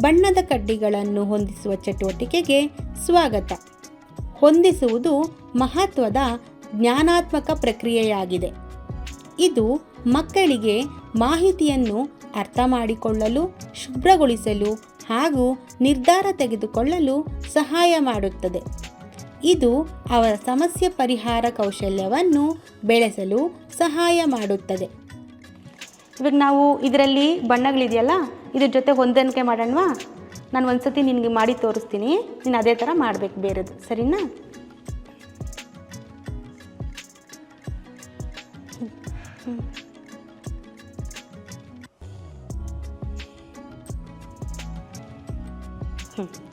ಬಣ್ಣದ ಕಡ್ಡಿಗಳನ್ನು ಹೊಂದಿಸುವ ಚಟುವಟಿಕೆಗೆ ಸ್ವಾಗತ. ಹೊಂದಿಸುವುದು ಮಹತ್ವದ ಜ್ಞಾನಾತ್ಮಕ ಪ್ರಕ್ರಿಯೆಯಾಗಿದೆ. ಇದು ಮಕ್ಕಳಿಗೆ ಮಾಹಿತಿಯನ್ನು ಅರ್ಥ ಮಾಡಿಕೊಳ್ಳಲು, ಶುಭ್ರಗೊಳಿಸಲು ಹಾಗೂ ನಿರ್ಧಾರ ತೆಗೆದುಕೊಳ್ಳಲು ಸಹಾಯ ಮಾಡುತ್ತದೆ. ಇದು ಅವರ ಸಮಸ್ಯೆ ಪರಿಹಾರ ಕೌಶಲ್ಯವನ್ನು ಬೆಳೆಸಲು ಸಹಾಯ ಮಾಡುತ್ತದೆ. ಇವಾಗ ನಾವು ಇದರಲ್ಲಿ ಬಣ್ಣಗಳಿದೆಯಲ್ಲ, ಇದ್ರ ಜೊತೆ ಹೊಂದಾಣಿಕೆ ಮಾಡೋಣವಾ? ನಾನು ಒಂದ್ಸತಿ ನಿನಗೆ ಮಾಡಿ ತೋರಿಸ್ತೀನಿ, ನೀನು ಅದೇ ಥರ ಮಾಡಬೇಕು ಬೇರೆದು, ಸರಿನಾ?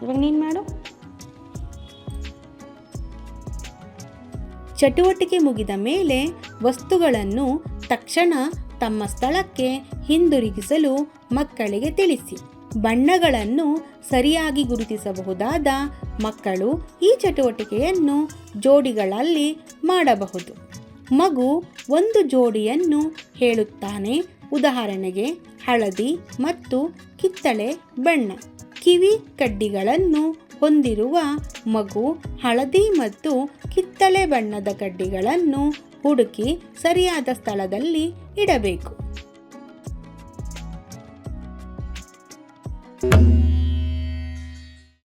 ಇವಾಗ ನೀನು ಮಾಡು. ಚಟುವಟಿಕೆ ಮುಗಿದ ಮೇಲೆ ವಸ್ತುಗಳನ್ನು ತಕ್ಷಣ ತಮ್ಮ ಸ್ಥಳಕ್ಕೆ ಹಿಂದಿರುಗಿಸಲು ಮಕ್ಕಳಿಗೆ ತಿಳಿಸಿ. ಬಣ್ಣಗಳನ್ನು ಸರಿಯಾಗಿ ಗುರುತಿಸಬಹುದಾದ ಮಕ್ಕಳು ಈ ಚಟುವಟಿಕೆಯನ್ನು ಜೋಡಿಗಳಲ್ಲಿ ಮಾಡಬಹುದು. ಮಗು ಒಂದು ಜೋಡಿಯನ್ನು ಹೇಳುತ್ತಾನೆ. ಉದಾಹರಣೆಗೆ, ಹಳದಿ ಮತ್ತು ಕಿತ್ತಳೆ ಬಣ್ಣ. ಕಿವಿ ಕಡ್ಡಿಗಳನ್ನು ಹೊಂದಿರುವ ಮಗು ಹಳದಿ ಮತ್ತು ಕಿತ್ತಳೆ ಬಣ್ಣದ ಕಡ್ಡಿಗಳನ್ನು ಹುಡುಕಿ ಸರಿಯಾದ ಸ್ಥಳದಲ್ಲಿ ಇಡಬೇಕು.